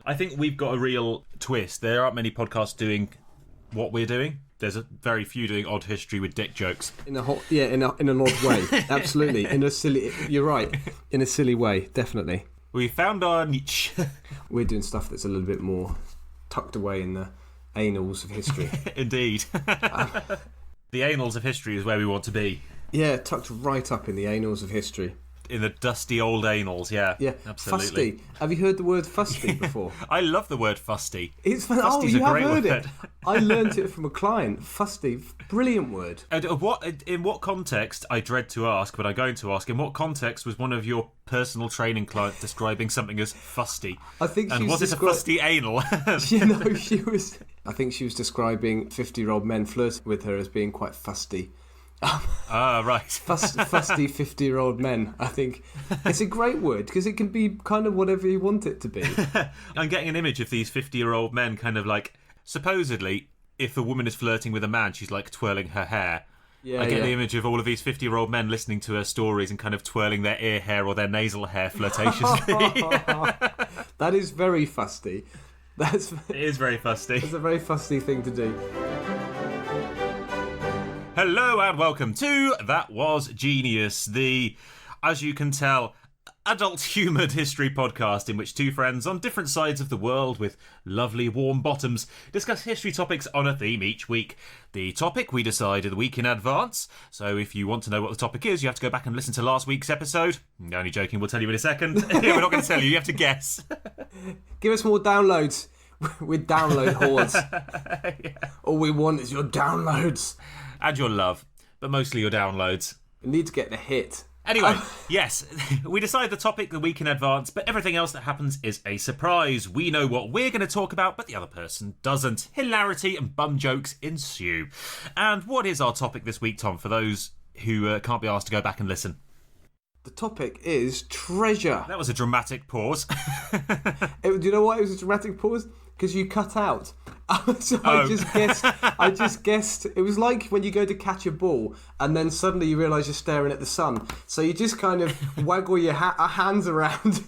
I think we've got a real twist. There aren't many podcasts doing what we're doing. There's very few doing odd history with dick jokes. In an odd way. Absolutely. You're right. In a silly way, definitely. We found our niche. We're doing stuff that's a little bit more tucked away in the annals of history. Indeed. The annals of history is where we want to be. Yeah, tucked right up in the annals of history. In the dusty old annals, yeah. Yeah, absolutely. Fusty. Have you heard the word fusty before? I love the word fusty. It's fun. Fusty's you have great heard word. it. I learnt it from a client. Fusty, brilliant word. And in what context, I dread to ask, but I'm going to ask, in what context was one of your personal training clients describing something as fusty? I think and was it a fusty anal? She was. I think she was describing 50-year-old men flirting with her as being quite fusty. Right. Fusty 50-year-old men. I think it's a great word because it can be kind of whatever you want it to be. I'm getting an image of these 50-year-old men kind of like, supposedly, if a woman is flirting with a man, she's like twirling her hair. I get the image of all of these 50-year-old men listening to her stories and kind of twirling their ear hair or their nasal hair flirtatiously. That is very fusty. It is very fusty. It's a very fusty thing to do. Hello and welcome to That Was Genius, the, as you can tell, adult humoured history podcast in which two friends on different sides of the world with lovely warm bottoms discuss history topics on a theme each week. The topic we decide a week in advance, so if you want to know what the topic is, you have to go back and listen to last week's episode. I'm only joking, we'll tell you in a second. We're not going to tell you have to guess. Give us more downloads. With download hordes. Yeah. All we want is your downloads. And your love, but mostly your downloads. We need to get the hit. Anyway, yes, we decide the topic the week in advance, but everything else that happens is a surprise. We know what we're going to talk about, but the other person doesn't. Hilarity and bum jokes ensue. And what is our topic this week, Tom, for those who can't be asked to go back and listen? The topic is treasure. That was a dramatic pause. Do you know why it was a dramatic pause? Because you cut out. So I just guessed. It was like when you go to catch a ball and then suddenly you realise you're staring at the sun. So you just kind of waggle your hands around,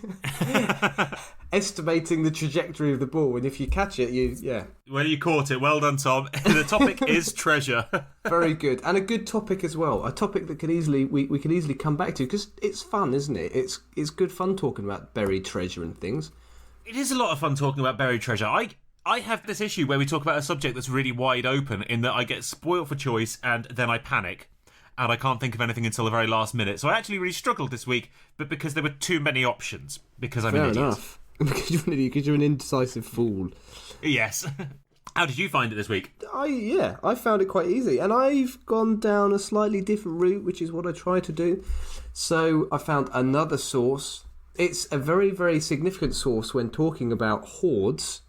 estimating the trajectory of the ball. And if you catch it, Well, you caught it. Well done, Tom. The topic is treasure. Very good. And a good topic as well. A topic that we can easily come back to because it's fun, isn't it? It's good fun talking about buried treasure and things. It is a lot of fun talking about buried treasure. I have this issue where we talk about a subject that's really wide open in that I get spoiled for choice and then I panic and I can't think of anything until the very last minute. So I actually really struggled this week, but because there were too many options, because I'm an idiot. Fair enough. Because you're an idiot, because you're an indecisive fool. Yes. How did you find it this week? I found it quite easy. And I've gone down a slightly different route, which is what I try to do. So I found another source. It's a very, very significant source when talking about hoards,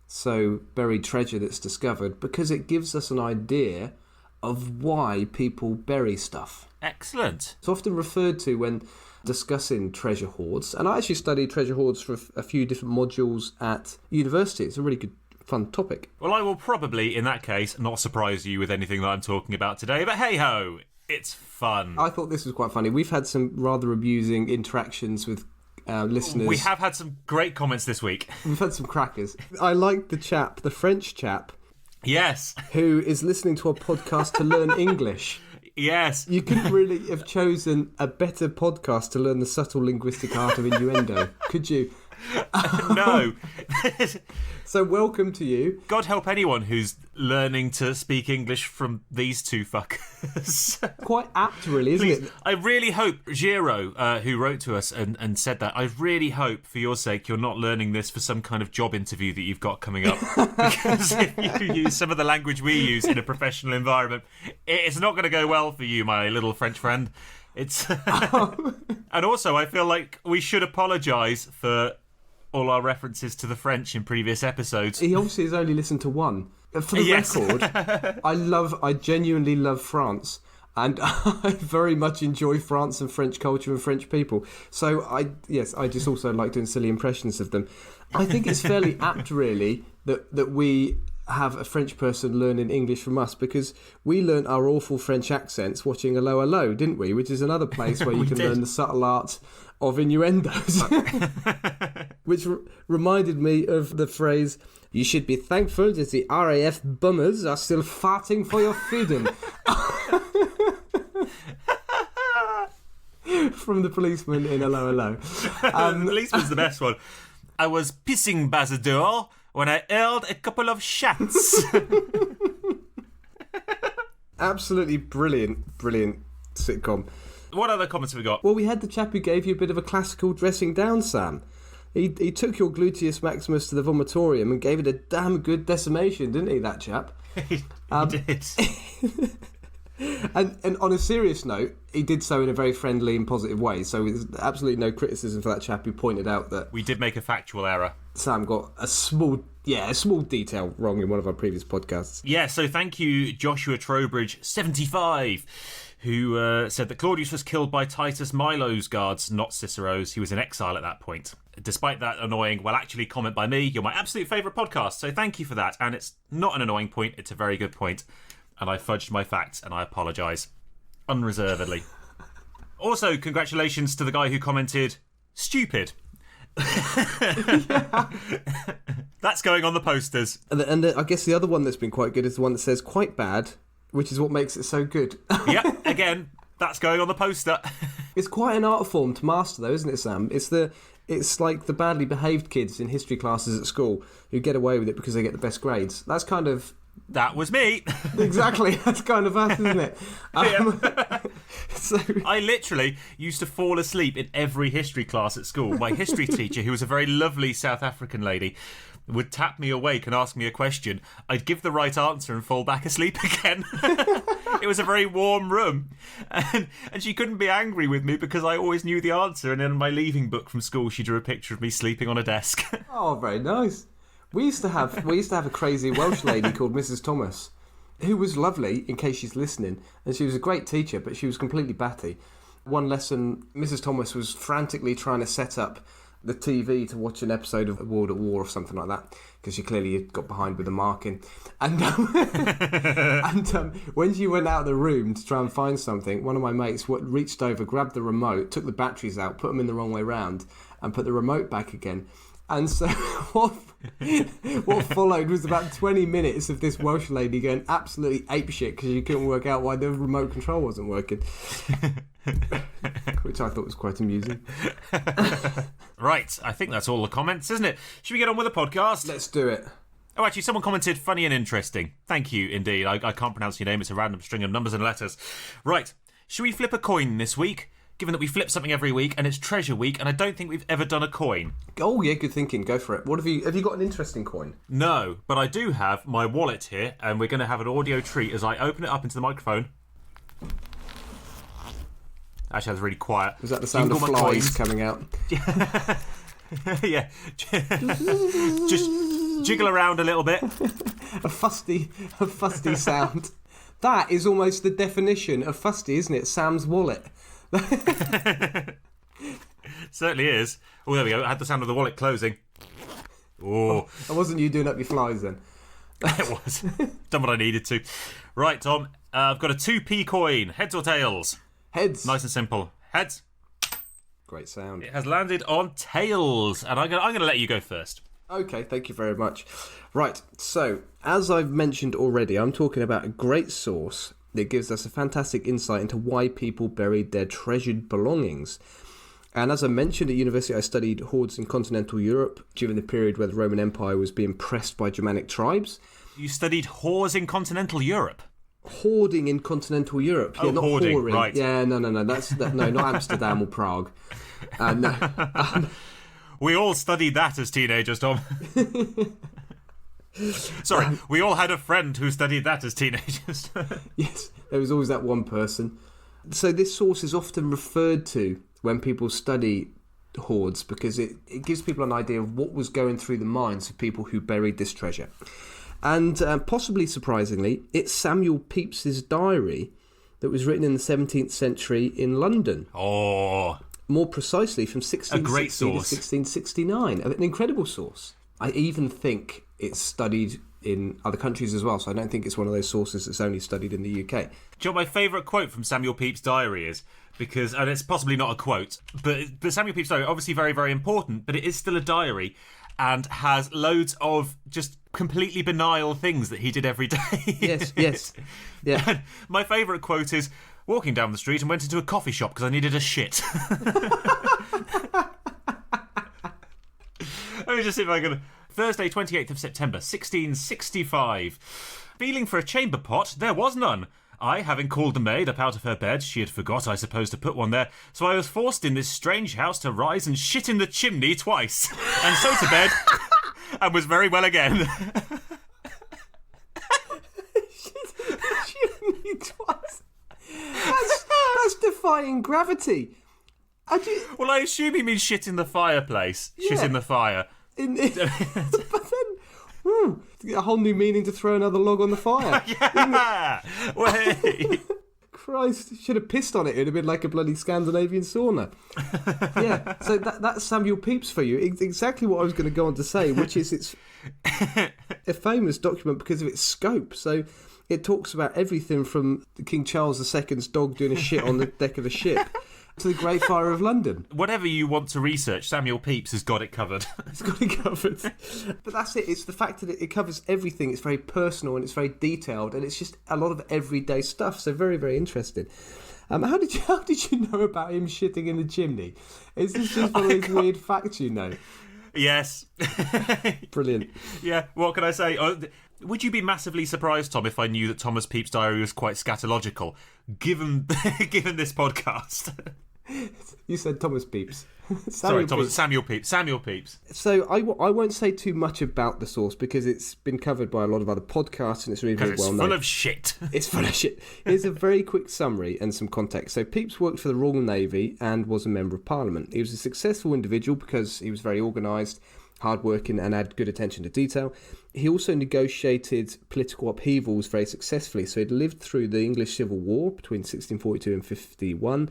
so buried treasure that's discovered, because it gives us an idea of why people bury stuff. Excellent. It's often referred to when discussing treasure hoards, and I actually studied treasure hoards for a few different modules at university. It's a really good, fun topic. Well, I will probably, in that case, not surprise you with anything that I'm talking about today, but hey-ho, it's fun. I thought this was quite funny. We've had some rather abusing interactions with listeners. We have had some great comments this week. We've had some crackers. I like the French chap. Yes. Who is listening to a podcast to learn English. Yes. You couldn't really have chosen a better podcast to learn the subtle linguistic art of innuendo, could you? No. So welcome to you. God help anyone who's learning to speak English from these two fuckers. Quite apt, really, isn't it? I really hope, Giro, who wrote to us and said that, I really hope, for your sake, you're not learning this for some kind of job interview that you've got coming up. Because if you use some of the language we use in a professional environment, it's not going to go well for you, my little French friend. It's And also, I feel like we should apologise for all our references to the French in previous episodes. He obviously has only listened to one. For the record, I genuinely love France, and I very much enjoy France and French culture and French people. So I just also like doing silly impressions of them. I think it's fairly apt, really, that we have a French person learning English from us, because we learnt our awful French accents watching Allo Allo, didn't we? Which is another place where you can learn the subtle art of innuendos, which reminded me of the phrase, "You should be thankful that the RAF bummers are still farting for your freedom." From the policeman in Hello Hello. The policeman's the best one. "I was pissing by the door when I heard a couple of shots." Absolutely brilliant sitcom. What other comments have we got? Well, we had the chap who gave you a bit of a classical dressing down, Sam. He took your gluteus maximus to the vomitorium and gave it a damn good decimation, didn't he, that chap? He did. And on a serious note, he did so in a very friendly and positive way, so there's absolutely no criticism for that chap who pointed out that We did make a factual error. Sam got a small detail wrong in one of our previous podcasts. Yeah, so thank you, Joshua Trowbridge, 75, who said that Claudius was killed by Titus Milo's guards, not Cicero's. He was in exile at that point. Despite that annoying, well, actually, comment by me, you're my absolute favourite podcast, so thank you for that. And it's not an annoying point, it's a very good point. And I fudged my facts, and I apologise. Unreservedly. Also, congratulations to the guy who commented, "Stupid." That's going on the posters. And I guess the other one that's been quite good is the one that says "quite bad," which is what makes it so good. Yep, again, that's going on the poster. It's quite an art form to master, though, isn't it, Sam? It's like the badly behaved kids in history classes at school who get away with it because they get the best grades. That's kind of... That was me. Exactly, that's kind of us, isn't it? So I literally used to fall asleep in every history class at school. My history teacher, who was a very lovely South African lady, would tap me awake and ask me a question. I'd give the right answer and fall back asleep again. It was a very warm room. And she couldn't be angry with me because I always knew the answer. And in my leaving book from school, she drew a picture of me sleeping on a desk. Oh, very nice. We used to have a crazy Welsh lady called Mrs. Thomas, who was lovely, in case she's listening, and she was a great teacher, but she was completely batty. One lesson, Mrs. Thomas was frantically trying to set up the TV to watch an episode of World at War or something like that, because she clearly had got behind with the marking. And when she went out of the room to try and find something, one of my mates reached over, grabbed the remote, took the batteries out, put them in the wrong way round, and put the remote back again. And so what followed was about 20 minutes of this Welsh lady going absolutely apeshit because she couldn't work out why the remote control wasn't working. Which I thought was quite amusing. Right, I think that's all the comments, isn't it? Should we get on with the podcast? Let's do it. Oh, actually, someone commented, "Funny and interesting." Thank you, indeed. I can't pronounce your name. It's a random string of numbers and letters. Right, should we flip a coin this week? Given that we flip something every week, and it's Treasure Week, and I don't think we've ever done a coin. Oh, yeah, good thinking. Go for it. Have you got an interesting coin? No, but I do have my wallet here, and we're going to have an audio treat as I open it up into the microphone. Actually, that's really quiet. Was that the sound of flies coming out? Yeah. Just jiggle around a little bit. A fusty sound. That is almost the definition of fusty, isn't it? Sam's wallet. Certainly is. Oh, there we go. I had the sound of the wallet closing. Oh. That wasn't you doing up your flies then. It was. Done what I needed to. Right, Tom. I've got a 2p coin. Heads or tails? Heads. Nice and simple. Heads. Great sound. It has landed on tails. And I'm going to let you go first. Okay, thank you very much. Right, so, as I've mentioned already, I'm talking about a great source that gives us a fantastic insight into why people buried their treasured belongings. And as I mentioned, at university I studied hoards in continental Europe during the period where the Roman Empire was being pressed by Germanic tribes. You studied whores in continental Europe? Hoarding in continental Europe. Oh, yeah, not hoarding, whoring. right. Yeah, no, no, not Amsterdam or Prague. No. We all studied that as teenagers, Tom. Sorry, we all had a friend who studied that as teenagers. Yes, there was always that one person. So this source is often referred to when people study hoards because it gives people an idea of what was going through the minds of people who buried this treasure. And possibly surprisingly, it's Samuel Pepys' diary that was written in the 17th century in London. Oh. More precisely, from 1660 to 1669. An incredible source. I even think it's studied in other countries as well, so I don't think it's one of those sources that's only studied in the UK. Do you know what my favourite quote from Samuel Pepys' diary is? because, and it's possibly not a quote, but Samuel Pepys' diary, obviously very, very important, but it is still a diary and has loads of just completely banal things that he did every day. Yes. Yeah. And my favourite quote is, walking down the street and went into a coffee shop because I needed a shit. Let me just see if I can... Thursday, 28th of September, 1665. Feeling for a chamber pot, there was none. I, having called the maid up out of her bed, she had forgot, I suppose, to put one there, so I was forced in this strange house to rise and shit in the chimney twice, and so to bed, and was very well again. Chimney twice. That's defying gravity. Well, I assume he means shit in the fireplace. Yeah. Shit in the fire. But then, a whole new meaning to throw another log on the fire. Yeah! Wait. Christ, should have pissed on it. It would have been like a bloody Scandinavian sauna. Yeah, so that's Samuel Pepys for you. Exactly what I was going to go on to say, which is it's a famous document because of its scope. So it talks about everything from King Charles II's dog doing a shit on the deck of a ship to the Great Fire of London. Whatever you want to research, Samuel Pepys has got it covered. It's got it covered. But that's it. It's the fact that it covers everything. It's very personal and it's very detailed, and it's just a lot of everyday stuff. So very, very interesting. How did you know about him shitting in the chimney? Is this just one of those weird facts you know? Yes. Brilliant. Yeah. What can I say? Would you be massively surprised, Tom, if I knew that Thomas Pepys' diary was quite scatological, given this podcast? You said Thomas Pepys. Samuel Pepys. So I won't say too much about the source because it's been covered by a lot of other podcasts and it's really very well known. It's full of shit. It's full of shit. Here's a very quick summary and some context. So Pepys worked for the Royal Navy and was a Member of Parliament. He was a successful individual because he was very organised, hard-working and had good attention to detail. He also negotiated political upheavals very successfully. So he'd lived through the English Civil War between 1642 and 51,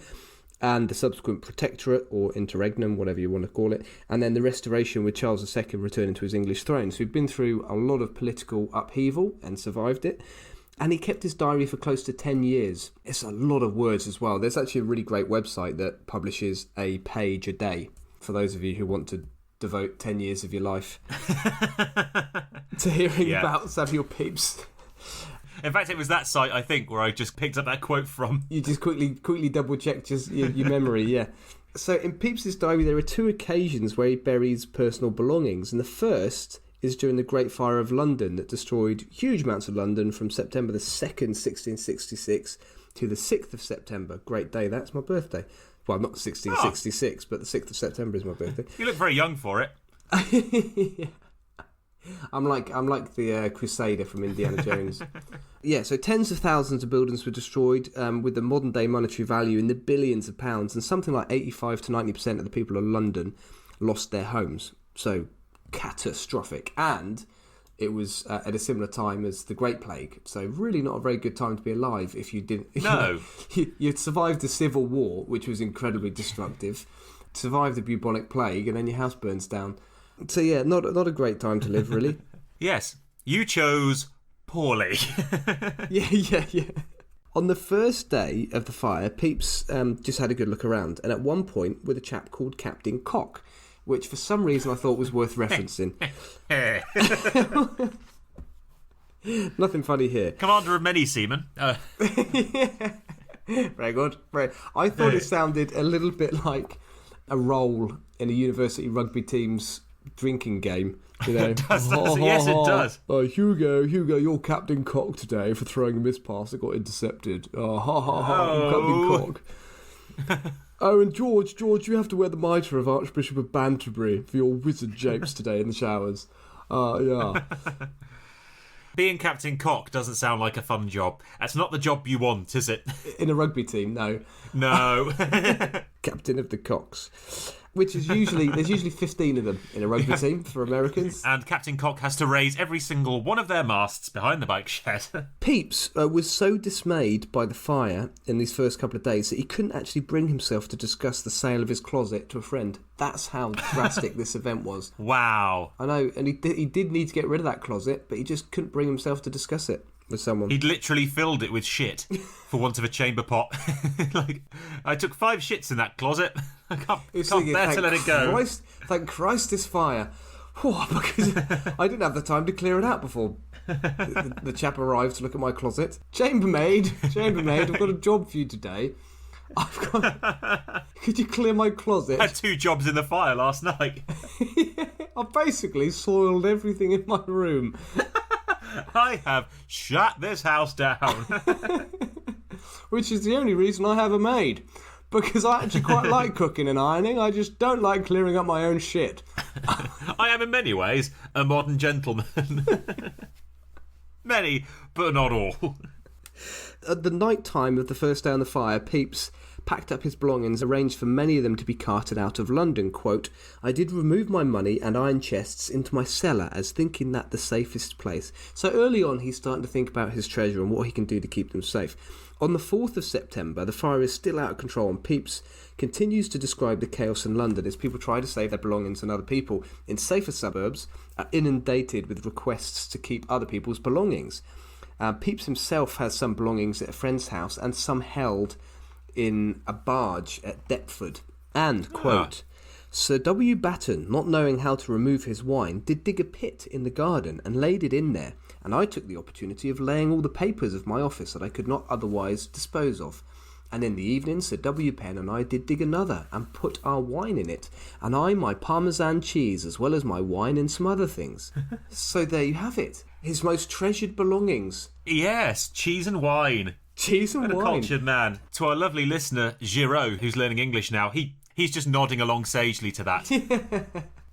and the subsequent Protectorate, or interregnum, whatever you want to call it, and then the Restoration with Charles II returning to his English throne. So he'd been through a lot of political upheaval and survived it. And he kept his diary for close to 10 years. It's a lot of words as well. There's actually a really great website that publishes a page a day for those of you who want to devote 10 years of your life to hearing about Samuel Pepys. In fact, it was that site, I think, where I just picked up that quote from. You just quickly double-checked your memory, yeah. So in Pepys' diary, there are two occasions where he buries personal belongings. And the first is during the Great Fire of London that destroyed huge amounts of London from September the 2nd, 1666 to the 6th of September. Great day, that's my birthday. Well, not 1666, but the 6th of September is my birthday. You look very young for it. Yeah. I'm like the Crusader from Indiana Jones. Yeah, so tens of thousands of buildings were destroyed with the modern day monetary value in the billions of pounds, and something like 85 to 90% of the people of London lost their homes. So catastrophic. And it was at a similar time as the Great Plague. So really not a very good time to be alive if you didn't... No. You'd survived the Civil War, which was incredibly destructive, survived the bubonic plague, and then your house burns down. So yeah, not a great time to live, really. Yes, you chose poorly. Yeah. On the first day of the fire, Pepys just had a good look around, and at one point with a chap called Captain Cock, which for some reason I thought was worth referencing. Nothing funny here. Commander of many seamen. Very good. I thought it sounded a little bit like a role in a university rugby team's drinking game, you know. It does. Yes, it does. Hugo, you're Captain Cock today for throwing a missed pass that got intercepted. I'm Captain Cock. Oh, and George, you have to wear the mitre of Archbishop of Banterbury for your wizard japes today in the showers. Yeah. Being Captain Cock doesn't sound like a fun job. That's not the job you want, is it? In a rugby team, no. No. Captain of the Cocks. Which is there's usually 15 of them in a rugby team for Americans. And Captain Cock has to raise every single one of their masts behind the bike shed. Pepys was so dismayed by the fire in these first couple of days that he couldn't actually bring himself to discuss the sale of his closet to a friend. That's how drastic this event was. Wow. I know, and he did need to get rid of that closet, but he just couldn't bring himself to discuss it. with someone. He'd literally filled it with shit, for want of a chamber pot. Like, I took 5 shits in that closet. I can't bear to let it go. Thank Christ this fire. Because I didn't have the time to clear it out before the chap arrived to look at my closet. Chambermaid, I've got a job for you today. Could you clear my closet? I had 2 jobs in the fire last night. I basically soiled everything in my room. I have shut this house down. Which is the only reason I have a maid. Because I actually quite like cooking and ironing. I just don't like clearing up my own shit. I am in many ways a modern gentleman. Many, but not all. At the night time of the first day on the fire, Peyps packed up his belongings, arranged for many of them to be carted out of London. Quote, I did remove my money and iron chests into my cellar as thinking that the safest place. So early on he's starting to think about his treasure and what he can do to keep them safe. On the 4th of September, the fire is still out of control and Peyps continues to describe the chaos in London as people try to save their belongings and other people in safer suburbs are inundated with requests to keep other people's belongings. Peyps himself has some belongings at a friend's house and some held in a barge at Deptford. And, quote, Sir W. Batten, not knowing how to remove his wine, did dig a pit in the garden and laid it in there, and I took the opportunity of laying all the papers of my office that I could not otherwise dispose of. And in the evening Sir W. Penn and I did dig another and put our wine in it, and I my Parmesan cheese as well as my wine and some other things. So there you have it. His most treasured belongings. Yes, cheese and wine. Cheese and what wine. A cultured man. To our lovely listener, Giraud, who's learning English now, he's just nodding along sagely to that.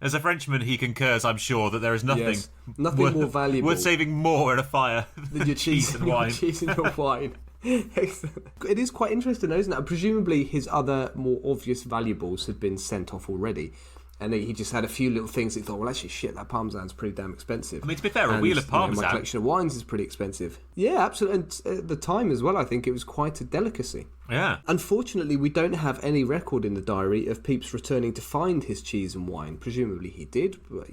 As a Frenchman, he concurs, I'm sure, that there is nothing, more valuable worth saving more in a fire than your cheese and wine. Cheese and your wine. Excellent. It is quite interesting, though, isn't it? Presumably his other more obvious valuables had been sent off already. And he just had a few little things that he thought, well, actually, shit, that Parmesan's pretty damn expensive. I mean, to be fair, a wheel of Parmesan. My collection of wines is pretty expensive. Yeah, absolutely. And at the time as well, I think it was quite a delicacy. Yeah. Unfortunately, we don't have any record in the diary of Peyps returning to find his cheese and wine. Presumably he did, but,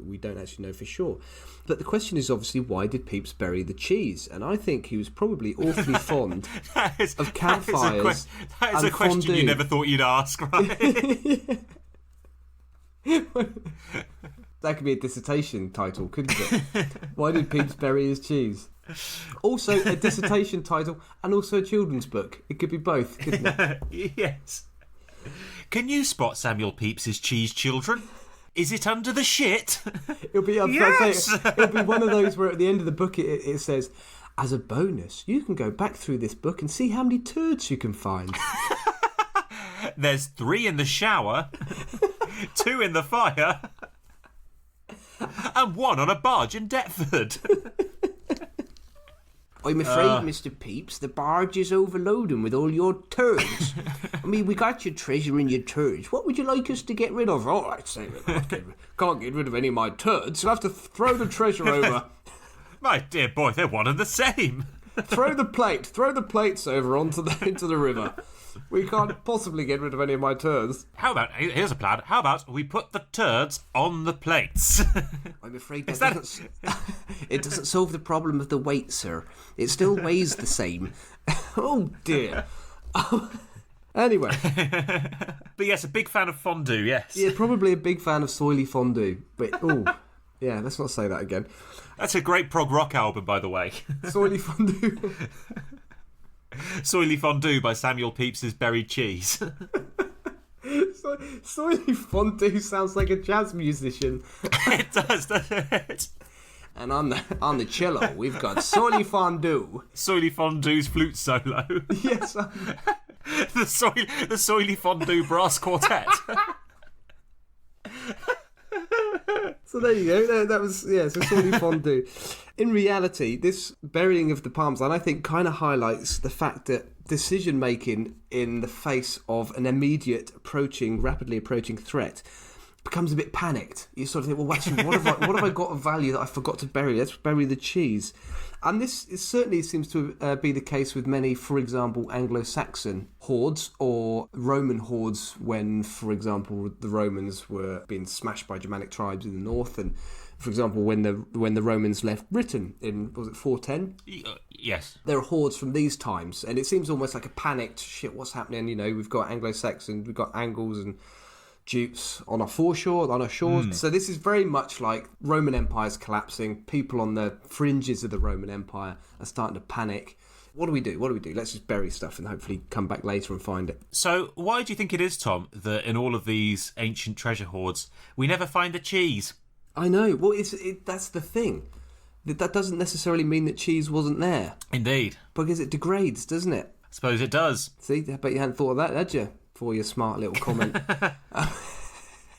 we don't actually know for sure. But the question is obviously, why did Peyps bury the cheese? And I think he was probably awfully fond of campfires. That is a question fondue. You never thought you'd ask, right? That could be a dissertation title, couldn't it? Why did Peyps bury his cheese? Also a dissertation title and also a children's book. It could be both, couldn't it? Yes. Can you spot Samuel Pepys' cheese, children? Is it under the shit? It'll be yes! It'll be one of those where at the end of the book it says, as a bonus, you can go back through this book and see how many turds you can find. There's 3 in the shower, 2 in the fire, and 1 on a barge in Deptford. I'm afraid, Mr. Peyps, the barge is overloading with all your turds. I mean, we got your treasure in your turds. What would you like us to get rid of? All right, say can't get rid of any of my turds. You'll have to throw the treasure over. My dear boy, they're one and the same. Throw the plates over into the river. We can't possibly get rid of any of my turds. Here's a plan. How about we put the turds on the plates? I'm afraid it doesn't solve the problem of the weight, sir. It still weighs the same. Oh, dear. Anyway. But yes, a big fan of fondue, yes. Yeah, probably a big fan of Soily Fondue. But, yeah, let's not say that again. That's a great prog rock album, by the way. Soily Fondue. Soily Fondue by Samuel Pepys' Buried Cheese. Soily Fondue sounds like a jazz musician. It does, doesn't it? And on the cello, we've got Soily Fondue. Soily Fondue's flute solo. Yes. The Soily Fondue Brass Quartet. So there you go. That was, so Soily Fondue. In reality, this burying of the Parmesan, I think, kind of highlights the fact that decision-making in the face of an immediate rapidly approaching threat becomes a bit panicked. You sort of think, well, actually, what have I got of value that I forgot to bury? Let's bury the cheese. And this certainly seems to be the case with many, for example, Anglo-Saxon hordes or Roman hordes when, for example, the Romans were being smashed by Germanic tribes in the north, and, for example, when the Romans left Britain in, was it 410? Yes. There are hordes from these times, and it seems almost like a panicked, shit, what's happening? You know, we've got Anglo-Saxon, we've got Angles and Jutes on our shores. So this is very much like Roman Empire's collapsing. People on the fringes of the Roman Empire are starting to panic. What do we do? Let's just bury stuff and hopefully come back later and find it. So why do you think it is, Tom, that in all of these ancient treasure hoards, we never find a cheese? I know. Well, that's the thing. That doesn't necessarily mean that cheese wasn't there. Indeed. Because it degrades, doesn't it? I suppose it does. See, I bet you hadn't thought of that, had you? For your smart little comment.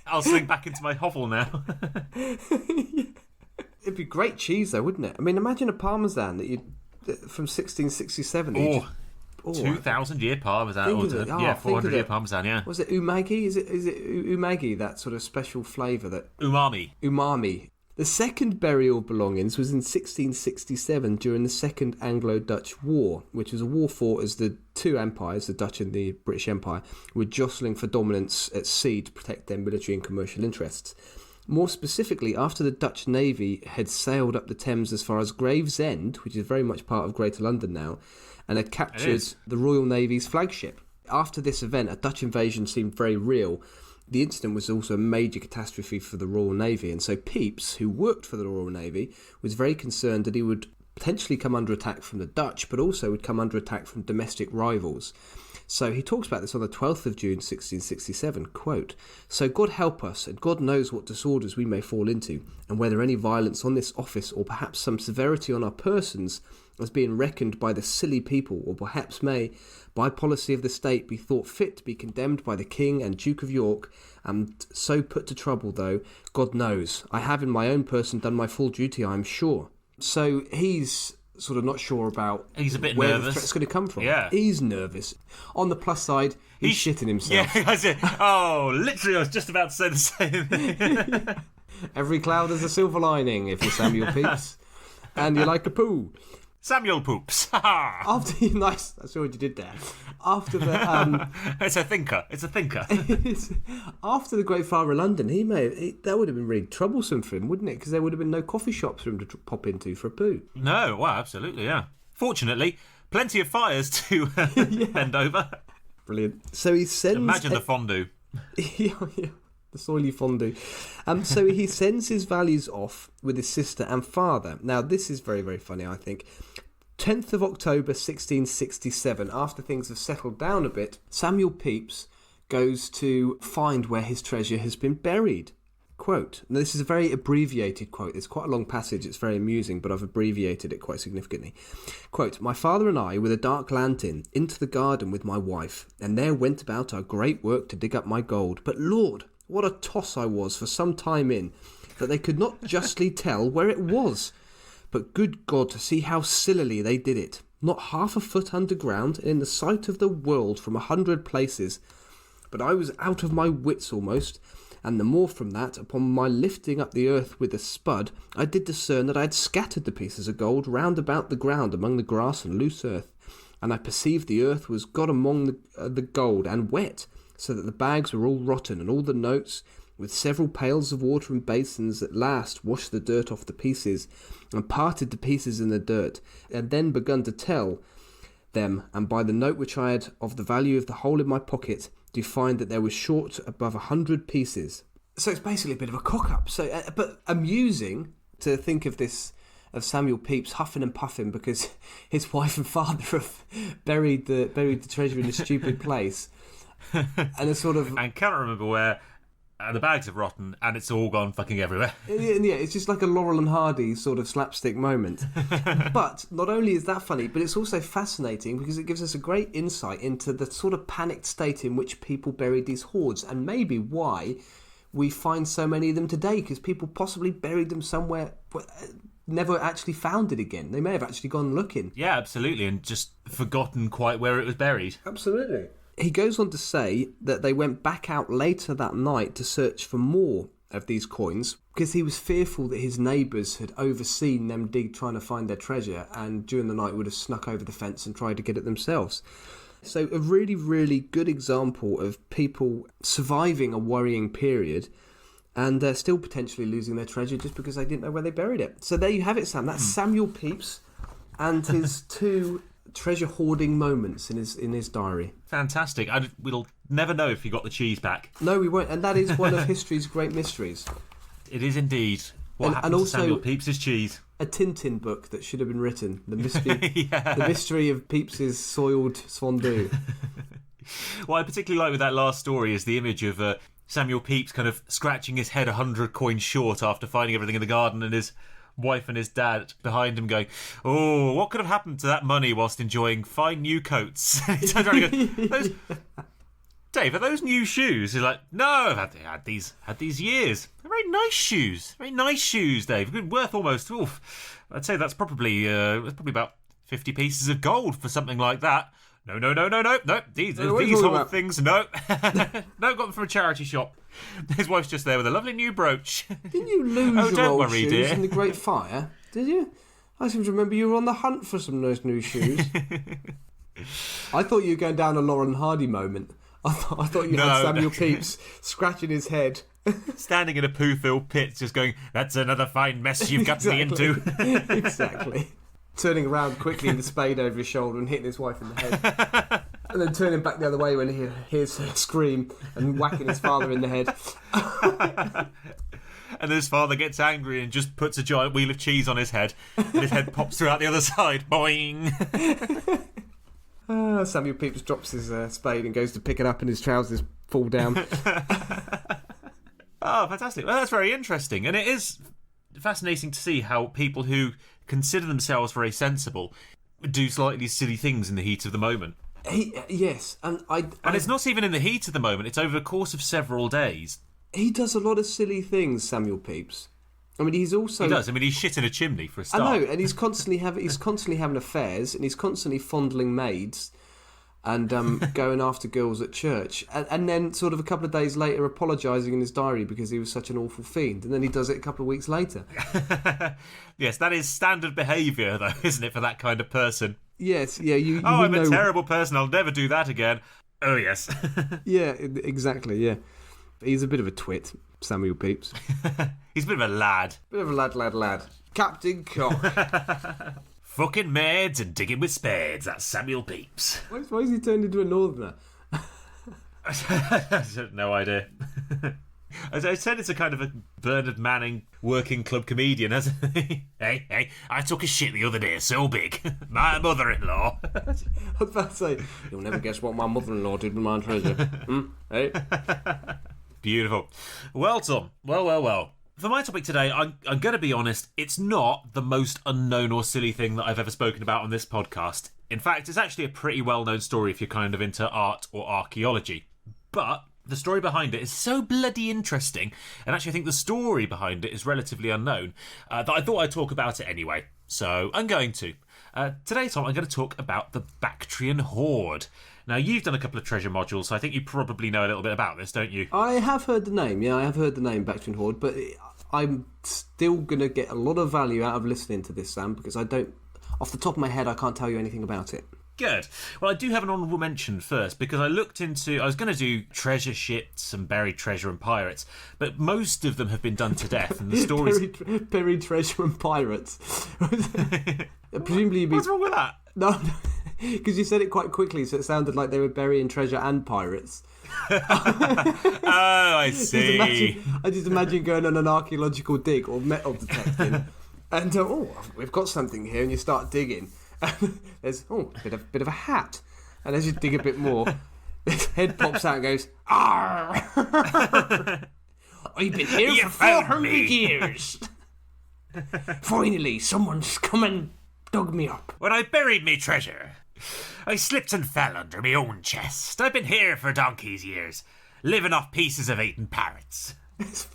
I'll sink back into my hovel now. It'd be great cheese, though, wouldn't it? I mean, imagine a Parmesan from 1667. 2,000-year Parmesan. 400-year Parmesan, yeah. Was it umagi? Is it umagi, that sort of special flavour that... Umami. The second burial belongings was in 1667 during the Second Anglo-Dutch War, which was a war fought as the two empires, the Dutch and the British Empire, were jostling for dominance at sea to protect their military and commercial interests. More specifically, after the Dutch Navy had sailed up the Thames as far as Gravesend, which is very much part of Greater London now, and had captured the Royal Navy's flagship. After this event, a Dutch invasion seemed very real. The incident was also a major catastrophe for the Royal Navy, and so Peyps, who worked for the Royal Navy, was very concerned that he would potentially come under attack from the Dutch, but also would come under attack from domestic rivals. So he talks about this on the 12th of June 1667, quote, "So God help us, and God knows what disorders we may fall into, and whether any violence on this office, or perhaps some severity on our persons, as being reckoned by the silly people, or perhaps may, by policy of the state, be thought fit to be condemned by the King and Duke of York, and so put to trouble, though, God knows, I have in my own person done my full duty, I am sure." So he's sort of not sure about he's a bit where nervous. the threat's going to come from. Yeah. He's nervous. On the plus side, he's shitting himself. Yeah, I said, literally, I was just about to say the same thing. Every cloud has a silver lining if you're Samuel Peyps. And you like a poo. Samuel Poops. Nice. That's what you did there. After the It's a thinker. after the Great Fire of London, that would have been really troublesome for him, wouldn't it? Because there would have been no coffee shops for him to pop into for a poo. No, well, absolutely, yeah. Fortunately, plenty of fires to bend over. Brilliant. So he sends. Imagine the fondue. Yeah. The Soily Fondue. So he sends his values off with his sister and father. Now, this is very, very funny, I think. 10th of October 1667, after things have settled down a bit, Samuel Peyps goes to find where his treasure has been buried. Quote, now this is a very abbreviated quote. It's quite a long passage. It's very amusing, but I've abbreviated it quite significantly. Quote, "My father and I, with a dark lantern, into the garden with my wife, and there went about our great work to dig up my gold. But Lord, what a toss I was for some time in, that they could not justly tell where it was. But good God, to see how sillily they did it. Not half a foot underground, and in the sight of the world from 100 places. But I was out of my wits almost, and the more from that, upon my lifting up the earth with a spud, I did discern that I had scattered the pieces of gold round about the ground among the grass and loose earth, and I perceived the earth was got among the gold, and wet, so that the bags were all rotten, and all the notes, with several pails of water and basins, at last washed the dirt off the pieces, and parted the pieces in the dirt, and then begun to tell them, and by the note which I had of the value of the whole in my pocket, do find that there was short above 100 pieces." So it's basically a bit of a cock-up. So, but amusing to think of this, of Samuel Peyps huffing and puffing because his wife and father have buried the treasure in a stupid place, and a sort of and can't remember where. And the bags have rotten, and it's all gone fucking everywhere. Yeah, it's just like a Laurel and Hardy sort of slapstick moment. But not only is that funny, but it's also fascinating because it gives us a great insight into the sort of panicked state in which people buried these hoards, and maybe why we find so many of them today, because people possibly buried them somewhere, never actually found it again. They may have actually gone looking. Yeah, absolutely, and just forgotten quite where it was buried. Absolutely. He goes on to say that they went back out later that night to search for more of these coins because he was fearful that his neighbours had overseen them trying to find their treasure, and during the night would have snuck over the fence and tried to get it themselves. So a really, really good example of people surviving a worrying period and still potentially losing their treasure just because they didn't know where they buried it. So there you have it, Sam. That's Samuel Peyps and his 2 treasure hoarding moments in his diary. Fantastic. We'll never know if he got the cheese back. No, we won't. And that is one of history's great mysteries. It is indeed. What happened to Samuel Pepys' cheese? A Tintin book that should have been written. The mystery, the mystery of Pepys' soiled fondue. What I particularly like with that last story is the image of Samuel Pepys kind of scratching his head 100 coins short after finding everything in the garden, and his wife and his dad behind him going, "Oh, what could have happened to that money whilst enjoying fine new coats?" He turns around and goes, "Dave, are those new shoes?" He's like, "No, I've had these years. They're very nice shoes, Dave. Good, worth almost. Oof. I'd say that's probably about 50 pieces of gold for something like that." No. These whole things, no. No, got them from a charity shop. His wife's just there with a lovely new brooch. Didn't you lose your old shoes in the Great Fire? Did you? I seem to remember you were on the hunt for some nice new shoes. I thought you were going down a Lauren Hardy moment. I thought you had Samuel Pepys scratching his head. Standing in a poo-filled pit just going, "That's another fine mess you've got me into." Exactly. Turning around quickly with the spade over his shoulder and hitting his wife in the head. And then turning back the other way when he hears her scream and whacking his father in the head. And his father gets angry and just puts a giant wheel of cheese on his head, and his head pops through out the other side. Boing! Samuel Pepys drops his spade and goes to pick it up, and his trousers fall down. Oh, fantastic. Well, that's very interesting. And it is fascinating to see how people who consider themselves very sensible do slightly silly things in the heat of the moment. Yes, and it's not even in the heat of the moment, it's over the course of several days. He does a lot of silly things, Samuel Pepys. I mean, he's also... He does. I mean, he's shit in a chimney, for a start. I know, and he's constantly having affairs, and he's constantly fondling maids and going after girls at church. And then sort of a couple of days later apologising in his diary because he was such an awful fiend. And then he does it a couple of weeks later. Yes, that is standard behaviour, though, isn't it, for that kind of person? Yes, yeah. I'm a terrible person. I'll never do that again. Oh, yes. Yeah, exactly, yeah. He's a bit of a twit, Samuel Pepys. He's a bit of a lad. Bit of a lad. Captain Cock. Fucking maids and digging with spades. That's Samuel Pepys. Why is he turned into a northerner? I have no idea. As I said, it's a kind of a Bernard Manning working club comedian, hasn't he? Hey, I took a shit the other day so big. My mother-in-law. I was about to say, you'll never guess what my mother-in-law did with my treasure. Hey? Beautiful. Well, Tom. Well. For my topic today, I'm going to be honest, it's not the most unknown or silly thing that I've ever spoken about on this podcast. In fact, it's actually a pretty well-known story if you're kind of into art or archaeology. But the story behind it is so bloody interesting, and actually I think the story behind it is relatively unknown, that I thought I'd talk about it anyway. So I'm going to. Today, Tom, I'm going to talk about the Bactrian Horde. Now, you've done a couple of treasure modules, so I think you probably know a little bit about this, don't you? I have heard the name, Bactrian Horde, but I'm still going to get a lot of value out of listening to this, Sam, because I don't, off the top of my head, I can't tell you anything about it. Good. Well, I do have an honourable mention first, because I was going to do treasure ships and buried treasure and pirates, but most of them have been done to death, and the stories... buried treasure and pirates. Presumably What's wrong with that? No, because you said it quite quickly, so it sounded like they were burying treasure and pirates. Oh, I see. I just imagine going on an archaeological dig or metal detecting, and we've got something here, and you start digging. There's a bit of a hat, and as you dig a bit more, his head pops out and goes, "Arr! I've been here for 400 years. Finally, someone's come and dug me up. When I buried me treasure, I slipped and fell under me own chest. I've been here for donkey's years, living off pieces of eaten parrots." It's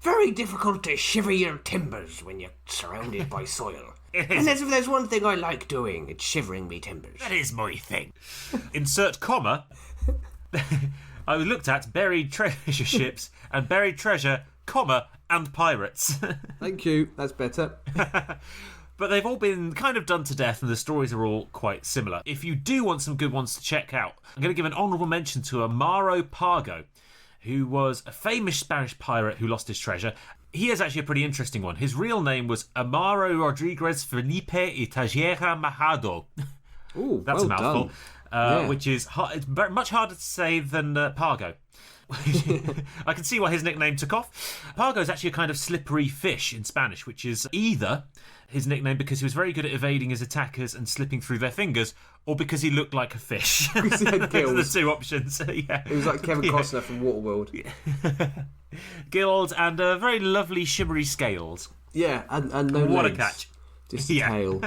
very difficult to shiver your timbers when you're surrounded by soil. And if there's one thing I like doing, it's shivering me timbers. That is my thing. Insert comma. I looked at buried treasure ships and buried treasure, comma, and pirates. Thank you. That's better. But they've all been kind of done to death, and the stories are all quite similar. If you do want some good ones to check out, I'm going to give an honourable mention to a Morrow Pargo, who was a famous Spanish pirate who lost his treasure. He is actually a pretty interesting one. His real name was Amaro Rodriguez Felipe y Tejera Majado. Ooh, That's well a mouthful. done. Which is it's very much harder to say than Pargo. I can see why his nickname took off. Pargo is actually a kind of slippery fish in Spanish, which is either his nickname because he was very good at evading his attackers and slipping through their fingers, or because he looked like a fish. Because he had Those are gills. the two options. Yeah. He was like Kevin Costner from Waterworld. Gills and very lovely shimmery scales. Yeah, and no What legs. a catch. Just a tail.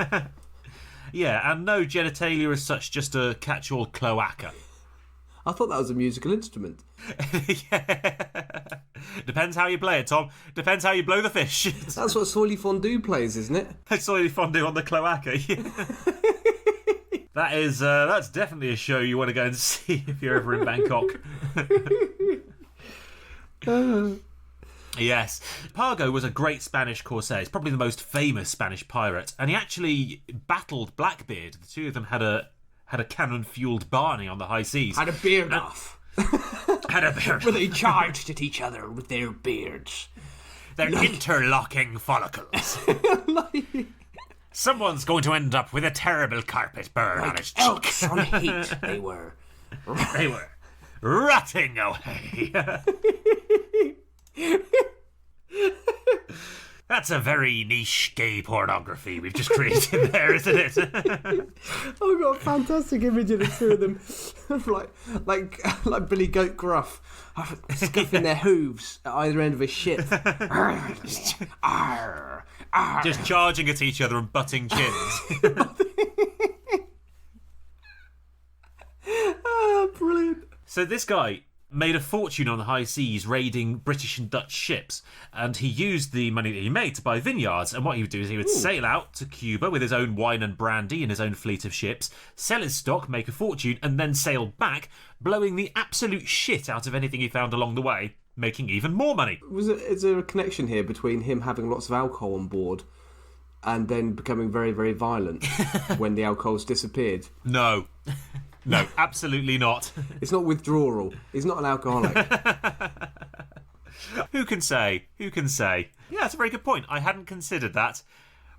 Yeah, and no genitalia as such, just a catch-all cloaca. I thought that was a musical instrument. Yeah. Depends how you play it, Tom. Depends how you blow the fish. That's what Soily Fondue plays, isn't it? Soily Fondue on the cloaca. That's definitely a show you want to go and see if you're ever in Bangkok. Yes. Pargo was a great Spanish corsair. He's probably the most famous Spanish pirate, and he actually battled Blackbeard. The two of them had a cannon-fueled Barney on the high seas. Had a beard off. Had a beard. Well, they charged at each other with their beards. They're interlocking follicles. Someone's going to end up with a terrible carpet burn on his cheek. Elks on heat, they were. They were rotting away. That's a very niche gay pornography we've just created there, isn't it? I've got a fantastic image of the two of them, like Billy Goat Gruff, scuffing their hooves at either end of a ship. Just charging at each other and butting chins. Brilliant. So this guy made a fortune on the high seas raiding British and Dutch ships, and he used the money that he made to buy vineyards. And what he would do is he would sail out to Cuba with his own wine and brandy and his own fleet of ships, sell his stock, make a fortune, and then sail back, blowing the absolute shit out of anything he found along the way, making even more money. Is there a connection here between him having lots of alcohol on board and then becoming very, very violent when the alcohol's disappeared? No. No, absolutely not. It's not withdrawal. He's not an alcoholic. Who can say? Who can say? Yeah, that's a very good point. I hadn't considered that.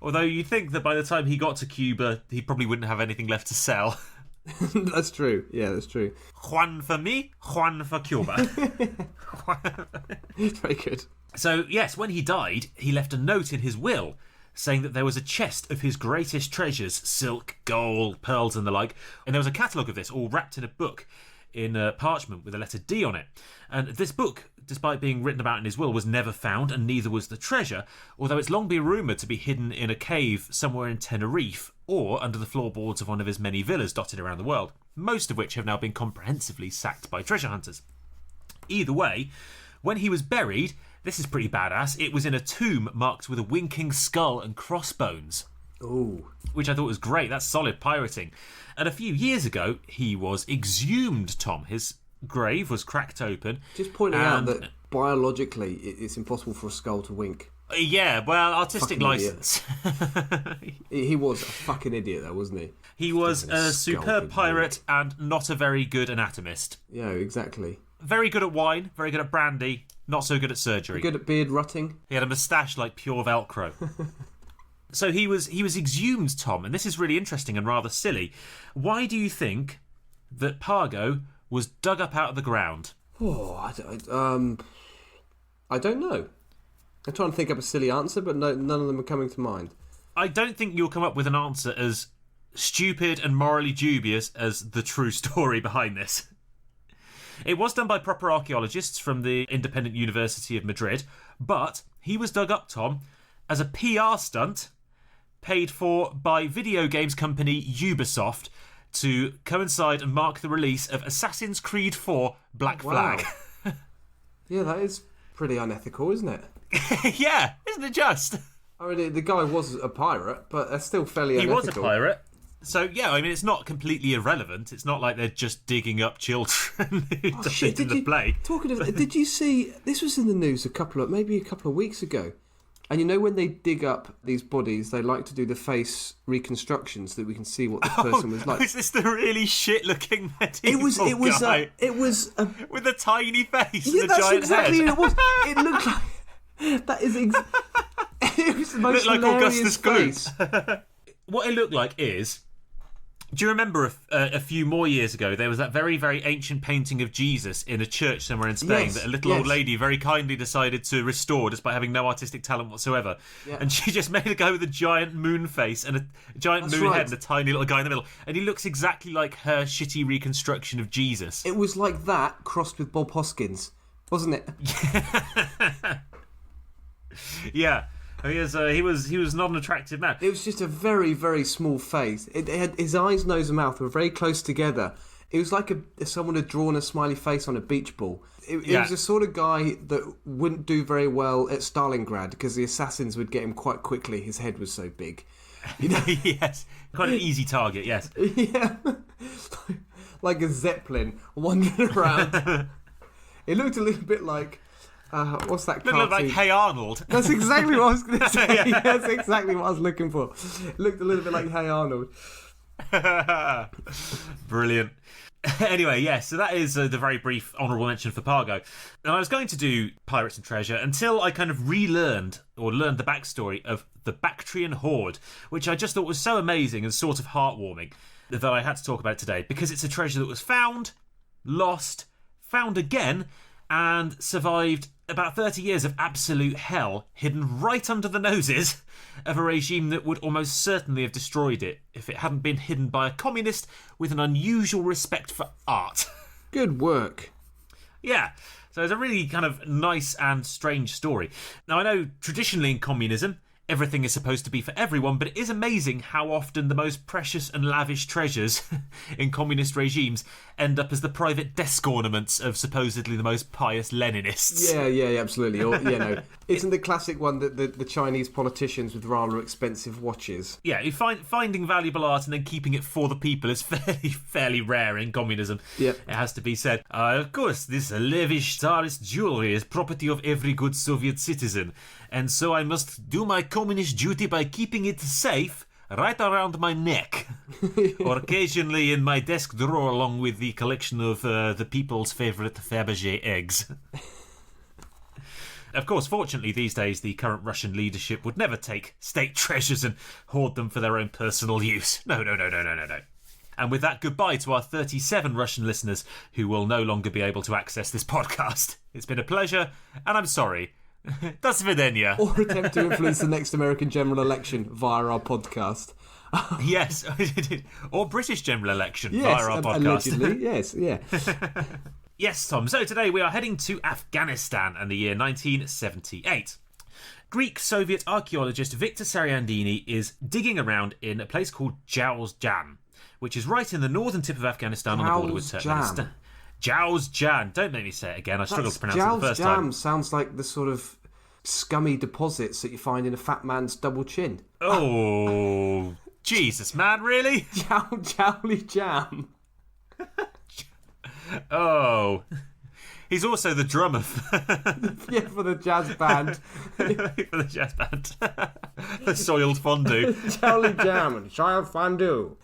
Although you'd think that by the time he got to Cuba, he probably wouldn't have anything left to sell. That's true. Yeah, that's true. Juan for me, Juan for Cuba. Very good. So, yes, when he died, he left a note in his will saying that there was a chest of his greatest treasures, silk, gold, pearls and the like, and there was a catalogue of this all wrapped in a book in parchment with the letter D on it. And this book, despite being written about in his will, was never found, and neither was the treasure, although it's long been rumoured to be hidden in a cave somewhere in Tenerife or under the floorboards of one of his many villas dotted around the world, most of which have now been comprehensively sacked by treasure hunters. Either way, when he was buried, this is pretty badass, it was in a tomb marked with a winking skull and crossbones. Ooh. Which I thought was great. That's solid pirating. And a few years ago, he was exhumed, Tom. His grave was cracked open. Just pointing out that biologically it's impossible for a skull to wink. Yeah, well, artistic Fucking license. He was a fucking idiot, though, wasn't he? He was a superb pirate and not a very good anatomist. Yeah, exactly. Very good at wine, very good at brandy, not so good at surgery. Good at beard rutting. He had a moustache like pure Velcro. So he was exhumed, Tom, and this is really interesting and rather silly. Why do you think that Pargo was dug up out of the ground? Oh, I don't know. I'm trying to think up a silly answer, but no, none of them are coming to mind. I don't think you'll come up with an answer as stupid and morally dubious as the true story behind this. It was done by proper archaeologists from the Independent University of Madrid, but he was dug up, Tom, as a PR stunt paid for by video games company Ubisoft to coincide and mark the release of Assassin's Creed 4 Black Flag. Wow. Yeah, that is pretty unethical, isn't it? Yeah, isn't it just? I mean, the guy was a pirate, but that's still fairly unethical. He was a pirate. So, yeah, I mean, it's not completely irrelevant. It's not like they're just digging up children who died in the plague. Talking of, did you see, this was in the news maybe a couple of weeks ago. And you know when they dig up these bodies, they like to do the face reconstructions so that we can see what the person was like. Is this the really shit-looking medieval guy? It was with a tiny face yeah, and a giant exactly head. It was. It looked like that is. It was the most looked like hilarious Augustus face. What it looked like is. Do you remember a few more years ago, there was that very, very ancient painting of Jesus in a church somewhere in Spain that a little old lady very kindly decided to restore despite having no artistic talent whatsoever. Yeah. And she just made a guy with a giant moon face and a giant moon head and a tiny little guy in the middle. And he looks exactly like her shitty reconstruction of Jesus. It was like that crossed with Bob Hoskins, wasn't it? Yeah. He was not an attractive man. It was just a very, very small face. It had his eyes, nose, and mouth were very close together. It was like someone had drawn a smiley face on a beach ball. It was the sort of guy that wouldn't do very well at Stalingrad because the assassins would get him quite quickly. His head was so big. You know? Yes, quite an easy target. Yes. Yeah, like a zeppelin wandering around. It looked a little bit like. What's that cartoon? Looked like Hey Arnold. That's exactly what I was going to say. That's exactly what I was looking for. It looked a little bit like Hey Arnold. Brilliant. Anyway, yes, so that is the very brief honourable mention for Pargo. And I was going to do Pirates and Treasure until I kind of learned the backstory of the Bactrian Horde, which I just thought was so amazing and sort of heartwarming that I had to talk about it today, because it's a treasure that was found, lost, found again, and survived about 30 years of absolute hell hidden right under the noses of a regime that would almost certainly have destroyed it if it hadn't been hidden by a communist with an unusual respect for art. Good work. Yeah, so it's a really kind of nice and strange story. Now, I know traditionally in communism, everything is supposed to be for everyone, but it is amazing how often the most precious and lavish treasures in communist regimes end up as the private desk ornaments of supposedly the most pious Leninists. Yeah, absolutely. Or, isn't the classic one that the Chinese politicians with rather expensive watches? Yeah, finding valuable art and then keeping it for the people is fairly rare in communism. Yep. It has to be said. Of course, this lavish Tsarist jewelry is property of every good Soviet citizen, and so I must do my communist duty by keeping it safe right around my neck, or occasionally in my desk drawer along with the collection of the people's favourite Fabergé eggs. Of course, fortunately, these days, the current Russian leadership would never take state treasures and hoard them for their own personal use. No. And with that, goodbye to our 37 Russian listeners who will no longer be able to access this podcast. It's been a pleasure, and I'm sorry. Do svidaniya. Or attempt to influence the next American general election via our podcast. Yes, or British general election via our podcast. Allegedly, yes, yeah. Yes, Tom. So today we are heading to Afghanistan and the year 1978. Greek-Soviet archaeologist Victor Sariandini is digging around in a place called Jowzjan, which is right in the northern tip of Afghanistan on the border with Turkmenistan. Jowzjan. Don't make me say it again. I struggled to pronounce it the first time. Jowzjan sounds like the sort of scummy deposits that you find in a fat man's double chin. Oh, Jesus, man, really? Jowly jam. Oh. He's also the drummer for the jazz band. For the jazz band. The soiled fondue. Jowly jam and soiled fondue.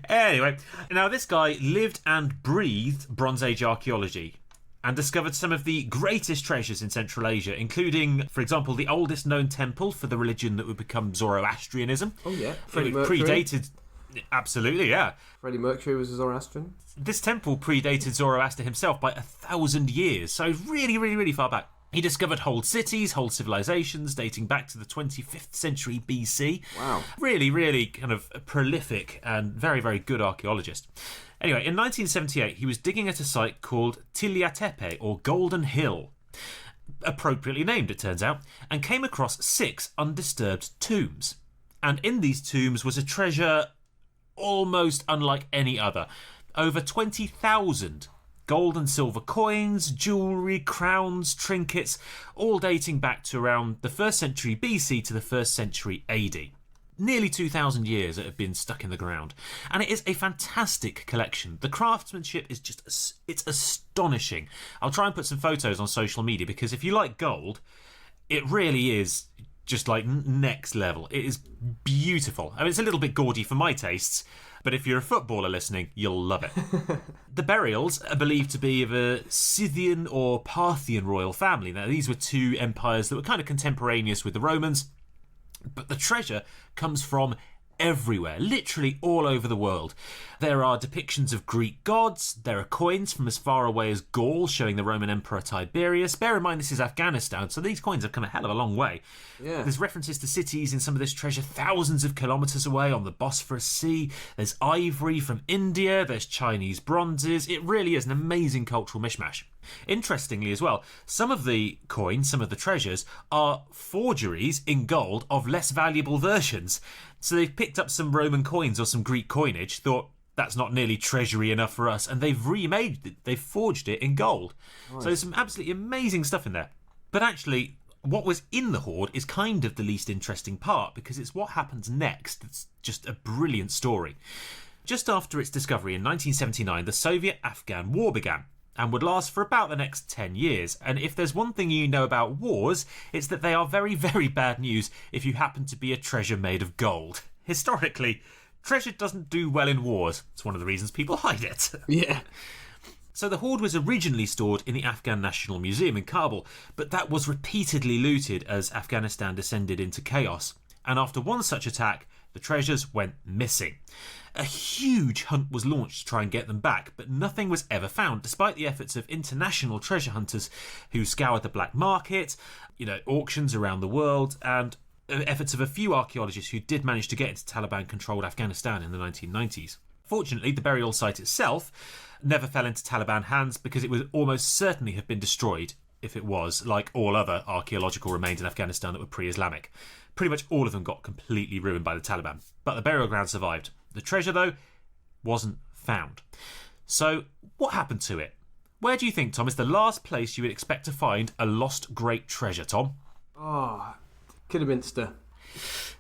Anyway, now this guy lived and breathed Bronze Age archaeology and discovered some of the greatest treasures in Central Asia, including, for example, the oldest known temple for the religion that would become Zoroastrianism. Oh, yeah. Freddie Mercury. Predated... Absolutely, yeah. Freddie Mercury was a Zoroastrian. This temple predated Zoroaster himself by 1,000 years, so really, really, really far back. He discovered whole cities, whole civilizations dating back to the 25th century BC. Wow. Really, really kind of prolific and very, very good archaeologist. Anyway, in 1978, he was digging at a site called Tiliatepe, or Golden Hill, appropriately named, it turns out, and came across 6 undisturbed tombs. And in these tombs was a treasure almost unlike any other. Over 20,000 gold and silver coins, jewellery, crowns, trinkets, all dating back to around the 1st century BC to the 1st century AD. nearly 2,000 years that have been stuck in the ground. And it is a fantastic collection. The craftsmanship is it's astonishing. I'll try and put some photos on social media, because if you like gold, it really is just like next level. It is beautiful. I mean, it's a little bit gaudy for my tastes, but if you're a footballer listening, you'll love it. The burials are believed to be of a Scythian or Parthian royal family. Now, these were two empires that were kind of contemporaneous with the Romans, but the treasure comes from everywhere, literally all over the world. There are depictions of Greek gods, there are coins from as far away as Gaul showing the Roman Emperor Tiberius. Bear in mind this is Afghanistan, so these coins have come a hell of a long way. Yeah. There's references to cities in some of this treasure thousands of kilometres away on the Bosphorus Sea. There's ivory from India, there's Chinese bronzes. It really is an amazing cultural mishmash. Interestingly as well, some of the coins, some of the treasures, are forgeries in gold of less valuable versions. So they've picked up some Roman coins or some Greek coinage, thought that's not nearly treasury enough for us, and they've remade it, they've forged it in gold. Nice. So there's some absolutely amazing stuff in there. But actually, what was in the hoard is kind of the least interesting part, because it's what happens next that's just a brilliant story. Just after its discovery in 1979, the Soviet-Afghan War began, and would last for about the next 10 years. And if there's one thing you know about wars, it's that they are very, very bad news if you happen to be a treasure made of gold. Historically, treasure doesn't do well in wars. It's one of the reasons people hide it. Yeah. So the hoard was originally stored in the Afghan National Museum in Kabul, but that was repeatedly looted as Afghanistan descended into chaos. And after one such attack, the treasures went missing. A huge hunt was launched to try and get them back, but nothing was ever found, despite the efforts of international treasure hunters who scoured the black market, auctions around the world, and efforts of a few archaeologists who did manage to get into Taliban-controlled Afghanistan in the 1990s. Fortunately, the burial site itself never fell into Taliban hands, because it would almost certainly have been destroyed if it was, like all other archaeological remains in Afghanistan that were pre-Islamic. Pretty much all of them got completely ruined by the Taliban, but the burial ground survived. The treasure, though, wasn't found. So, what happened to it? Where do you think, Tom, is the last place you would expect to find a lost great treasure, Tom? Oh, Kidderminster.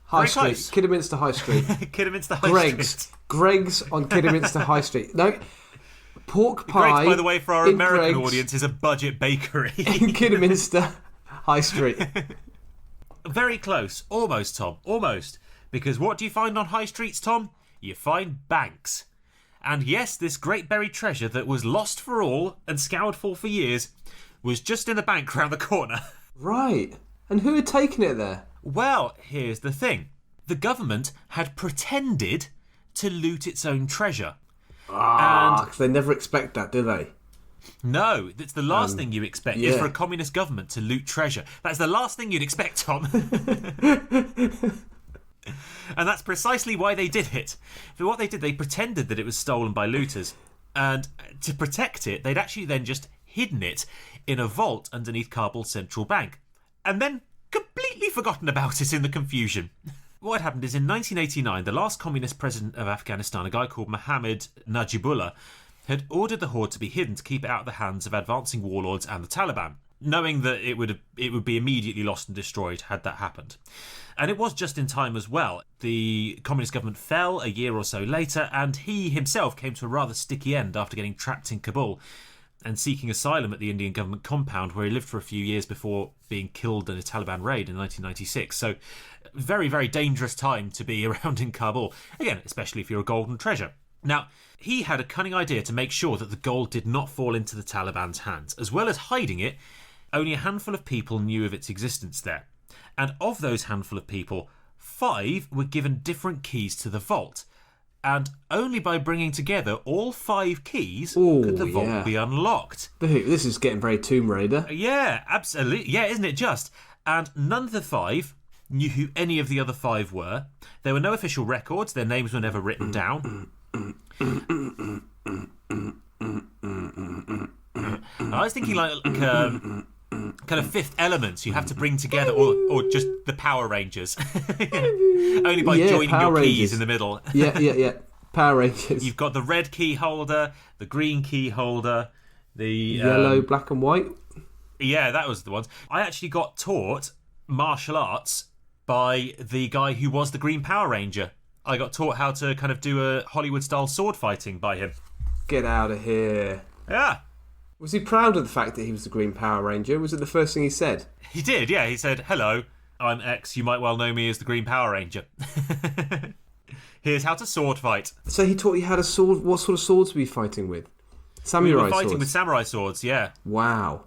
High Street. Kidderminster High Street. Kidderminster High Street. Greg's on Kidderminster High Street. No, pork pie. Greg's, by the way, for our American Greg's, audience, is a budget bakery. in Kidderminster High Street. Very close. Almost, Tom. Almost. Because what do you find on high streets, Tom? You find banks. And yes, this great buried treasure that was lost for all and scoured for years was just in the bank round the corner. Right. And who had taken it there? Well, here's the thing. The government had pretended to loot its own treasure. And they never expect that, do they? No, it's the last thing you expect is for a communist government to loot treasure. That's the last thing you'd expect, Tom. And that's precisely why they did it. For what they did, they pretended that it was stolen by looters. And to protect it, they'd actually then just hidden it in a vault underneath Kabul's central bank. And then completely forgotten about it in the confusion. What happened is in 1989, the last communist president of Afghanistan, a guy called Mohammed Najibullah, had ordered the hoard to be hidden to keep it out of the hands of advancing warlords and the Taliban, knowing that it would be immediately lost and destroyed had that happened. And it was just in time as well. The communist government fell a year or so later, and he himself came to a rather sticky end after getting trapped in Kabul and seeking asylum at the Indian government compound, where he lived for a few years before being killed in a Taliban raid in 1996. So very, very dangerous time to be around in Kabul. Again, especially if you're a golden treasure. Now, he had a cunning idea to make sure that the gold did not fall into the Taliban's hands. As well as hiding it, only a handful of people knew of its existence there. And of those handful of people, 5 were given different keys to the vault. And only by bringing together all 5 keys could the vault be unlocked. This is getting very Tomb Raider. Yeah, absolutely. Yeah, isn't it just? And none of the 5 knew who any of the other 5 were. There were no official records. Their names were never written down. I was thinking like kind of Fifth Elements you have to bring together, or just the Power Rangers. Only by joining Power your keys Rangers. In the middle. Yeah. Power Rangers. You've got the red key holder, the green key holder, the yellow, black and white. Yeah, that was the ones. I actually got taught martial arts by the guy who was the Green Power Ranger. I got taught how to kind of do a Hollywood-style sword fighting by him. Get out of here. Yeah. Was he proud of the fact that he was the Green Power Ranger? Was it the first thing he said? He did, yeah. He said, "Hello, I'm X. You might well know me as the Green Power Ranger. Here's how to sword fight." So he taught you how to sword. What sort of swords were you fighting with? Samurai We were fighting swords. with samurai swords, yeah. Wow.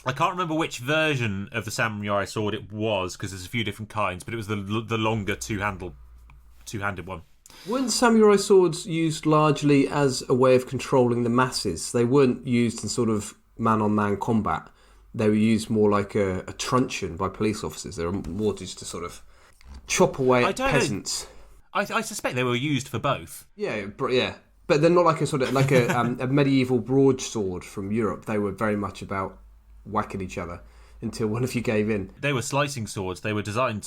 I can't remember which version of the samurai sword it was, because there's a few different kinds, but it was the longer two-handed one. Weren't samurai swords used largely as a way of controlling the masses? They weren't used in sort of man-on-man combat. They were used more like a truncheon by police officers. They were more just to sort of chop away at peasants. I suspect they were used for both. Yeah. But they're not like a sort of like a medieval broadsword from Europe. They were very much about whacking each other until one of you gave in. They were slicing swords. They were designed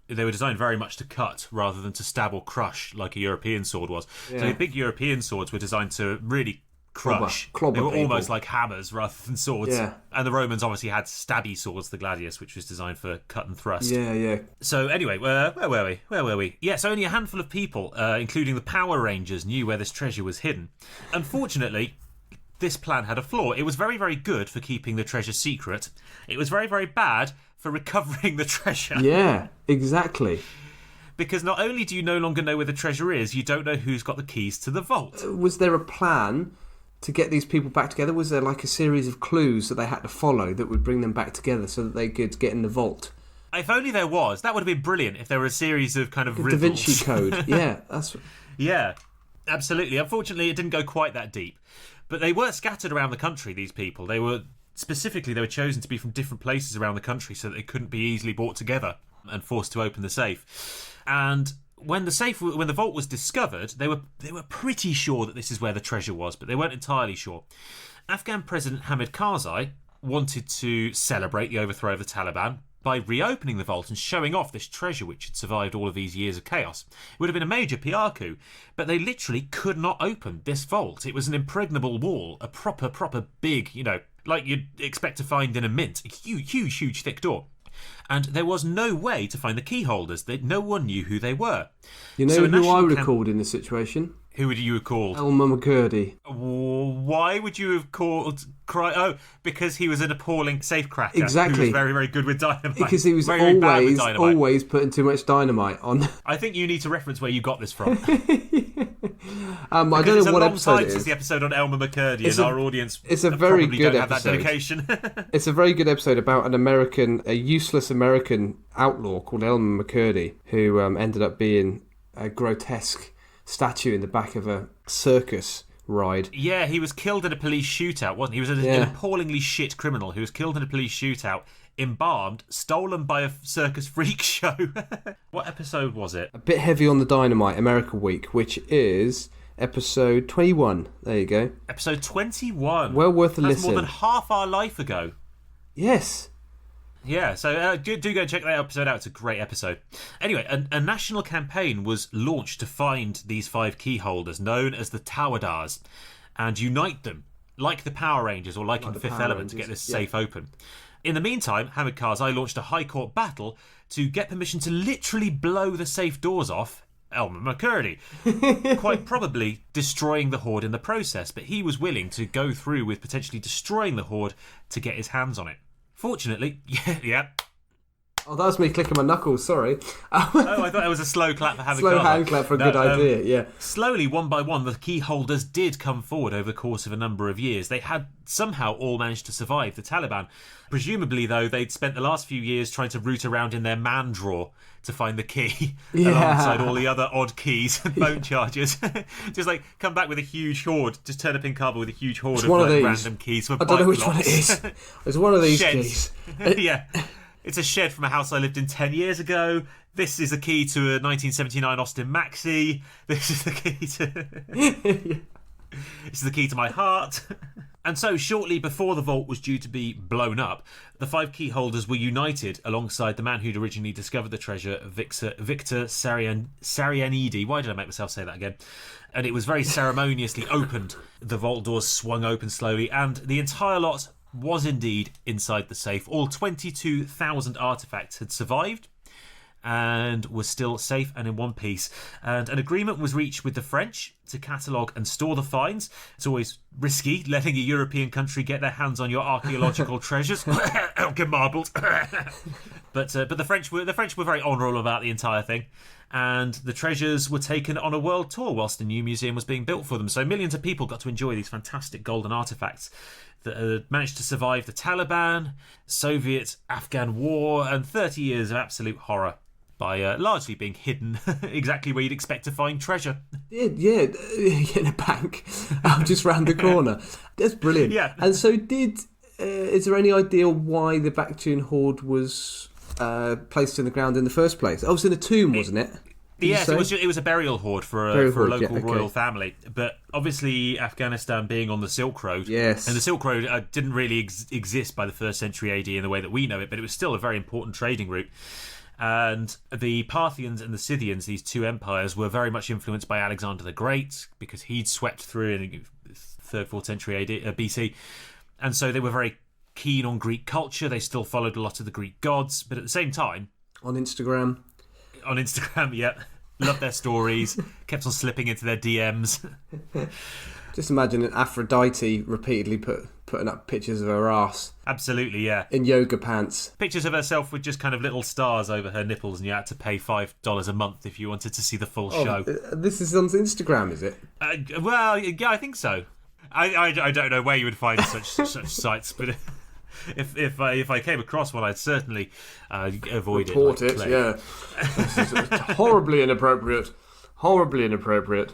very much to cut rather than to stab or crush like a European sword was. Yeah. So the big European swords were designed to really crush. Clobber they were people. almost like hammers rather than swords. Yeah. And the Romans obviously had stabby swords, the gladius, which was designed for cut and thrust. Yeah. So anyway, where were we? Yes, only a handful of people, including the Power Rangers, knew where this treasure was hidden. Unfortunately, this plan had a flaw. It was very, very good for keeping the treasure secret. It was very, very bad for recovering the treasure. Yeah, exactly. Because not only do you no longer know where the treasure is, you don't know who's got the keys to the vault. Was there a plan to get these people back together? Was there like a series of clues that they had to follow that would bring them back together so that they could get in the vault? If only there was. That would have been brilliant if there were a series of kind of Da riddles. Vinci Code. Yeah, that's... Yeah, absolutely. Unfortunately, it didn't go quite that deep. But they were scattered around the country, these people. They were chosen to be from different places around the country so that they couldn't be easily brought together and forced to open the safe. And when the vault was discovered, they were pretty sure that this is where the treasure was, but they weren't entirely sure. Afghan President Hamid Karzai wanted to celebrate the overthrow of the Taliban by reopening the vault and showing off this treasure which had survived all of these years of chaos. It would have been a major PR coup, but they literally could not open this vault. It was an impregnable wall, a proper big, like you'd expect to find in a mint, a huge thick door. And there was no way to find the key holders. No one knew who they were. You know who I would have called in this situation? Who would you have called? Elmer McCurdy. Why would you have called... Oh, because he was an appalling safecracker. Exactly. Who was very, very good with dynamite. Because he was very bad with dynamite. always putting too much dynamite on. I think you need to reference where you got this from. I don't know what episode it is. It's the episode on Elmer McCurdy, and our audience it's a very probably good don't have episode. that dedication. It's a very good episode about a useless American outlaw called Elmer McCurdy, who ended up being a grotesque statue in the back of a circus ride. Yeah, he was killed in a police shootout, wasn't he? He was an appallingly shit criminal who was killed in a police shootout, embalmed, stolen by a circus freak show. What episode was it? A bit heavy on the dynamite, America Week, which is episode 21. There you go. Episode 21. Well worth a That's listen. more than half our life ago. Yes. Yeah, so do go check that episode out. It's a great episode. Anyway, a national campaign was launched to find these 5 key holders, known as the Tawadars, and unite them, like the Power Rangers or like in Fifth Element, to get this safe open. In the meantime, Hamid Karzai launched a high court battle to get permission to literally blow the safe doors off Elmer McCurdy, quite probably destroying the Horde in the process, but he was willing to go through with potentially destroying the Horde to get his hands on it. Fortunately, yeah. Oh, that was me clicking my knuckles, sorry. Oh, I thought it was a slow clap for Hamid Karzai. Slow hand clap for a good idea, yeah. Slowly, one by one, the key holders did come forward over the course of a number of years. They had somehow all managed to survive the Taliban. Presumably, though, they'd spent the last few years trying to root around in their man drawer to find the key, alongside all the other odd keys and phone chargers. Just like come back with a huge hoard, just turn up in Kabul with a huge hoard of random keys for I don't know which one it is. It's one of these keys. Yeah. It's a shed from a house I lived in 10 years ago. This is a key to a 1979 Austin Maxi. This is the key to... This is the key to my heart. And so, shortly before the vault was due to be blown up, the 5 key holders were united alongside the man who'd originally discovered the treasure, Victor Sarianidi. Why did I make myself say that again? And it was very ceremoniously opened. The vault doors swung open slowly, and the entire lot was indeed inside the safe. All 22,000 artefacts had survived, and was still safe and in one piece. And an agreement was reached with the French to catalogue and store the finds. It's always risky letting a European country get their hands on your archaeological treasures. Get marbled. But the French were very honourable about the entire thing. And the treasures were taken on a world tour whilst a new museum was being built for them. So millions of people got to enjoy these fantastic golden artefacts that managed to survive the Taliban, Soviet-Afghan war, and 30 years of absolute horror by largely being hidden exactly where you'd expect to find treasure. Yeah, in a bank just round the corner. That's brilliant. Yeah. And so is there any idea why the Bactrian Horde was placed in the ground in the first place? Oh, it was in a tomb, wasn't it? Yes, it was a burial hoard for a local royal family. But obviously, Afghanistan being on the Silk Road, yes, and the Silk Road didn't really exist by the 1st century AD in the way that we know it, but it was still a very important trading route. And the Parthians and the Scythians, these two empires, were very much influenced by Alexander the Great because he'd swept through in the 3rd, 4th century BC. And so they were very keen on Greek culture. They still followed a lot of the Greek gods, but at the same time, on Instagram, yeah, loved their stories, kept on slipping into their DMs. Just imagine an Aphrodite repeatedly putting up pictures of her ass. Absolutely, yeah. In yoga pants. Pictures of herself with just kind of little stars over her nipples, and you had to pay $5 a month if you wanted to see the full show. This is on Instagram, is it? Well, yeah, I think so. I don't know where you would find such sites, but if I came across one, I'd certainly avoid Report it. Yeah. This is horribly inappropriate. Horribly inappropriate.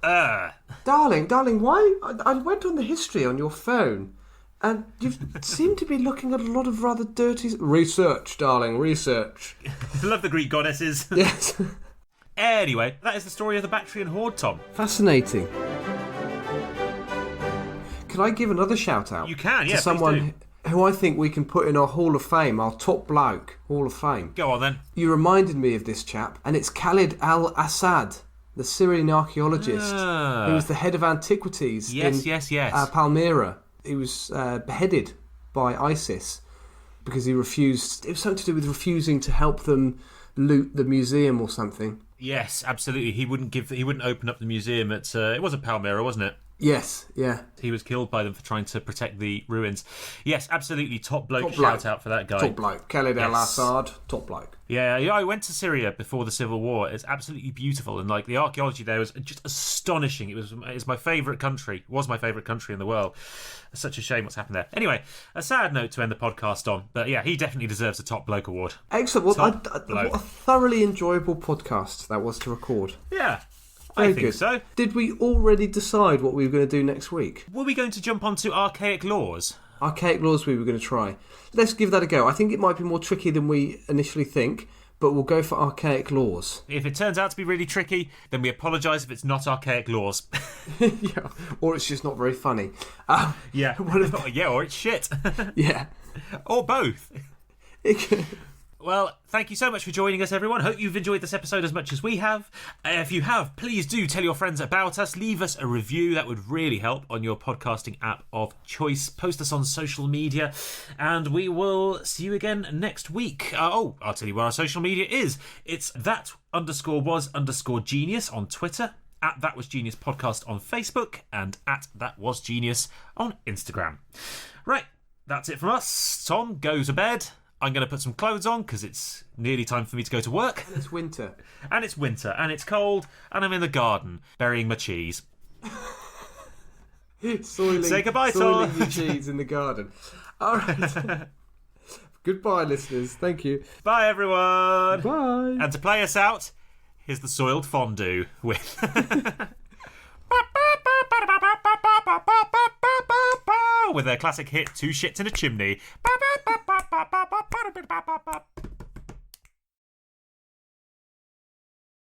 Darling, why? I went on the history on your phone, and you seem to be looking at a lot of rather dirty research, darling. Research. Love the Greek goddesses. Yes. Anyway, that is the story of the Bactrian Horde, Tom. Fascinating. Can I give another shout out? You can, yeah. To someone who I think we can put in our Hall of Fame, our top bloke Hall of Fame. Go on then. You reminded me of this chap, and it's Khalid al-Assad, the Syrian archaeologist who was the head of antiquities in Palmyra. He was beheaded by ISIS because he refused. It was something to do with refusing to help them loot the museum or something. Yes, absolutely. He wouldn't open up the museum at. It was at Palmyra, wasn't it? Yes, yeah. He was killed by them for trying to protect the ruins. Yes, absolutely. Top bloke. Shout out for that guy. Top bloke. Khalid al-Assad, top bloke. Yeah, I went to Syria before the Civil War. It's absolutely beautiful, and like the archaeology there was just astonishing. It's my favourite country. It was my favourite country in the world. It's such a shame what's happened there. Anyway, a sad note to end the podcast on, but yeah, he definitely deserves a top bloke award. Excellent. Well, what a thoroughly enjoyable podcast that was to record. Yeah. Very I think good. So. Did we already decide what we were going to do next week? Were we going to jump onto archaic laws? Archaic laws we were going to try. Let's give that a go. I think it might be more tricky than we initially think, but we'll go for archaic laws. If it turns out to be really tricky, then we apologise if it's not archaic laws. Yeah, or it's just not very funny. Yeah, yeah, or it's shit. Yeah. Or both. Well, thank you so much for joining us, everyone. Hope you've enjoyed this episode as much as we have. If you have, please do tell your friends about us. Leave us a review. That would really help on your podcasting app of choice. Post us on social media. And we will see you again next week. I'll tell you where our social media is. It's that_was_genius on Twitter, at That Was Genius Podcast on Facebook, and at That Was Genius on Instagram. Right, that's it from us. Tom, go to bed. I'm going to put some clothes on because it's nearly time for me to go to work. And it's winter. And it's winter, and it's cold, and I'm in the garden burying my cheese. Say goodbye, Tom. Soiling your cheese in the garden. All right. Goodbye, listeners. Thank you. Bye, everyone. Bye. And to play us out, here's the soiled fondue with... with their classic hit, Two Shits in a Chimney.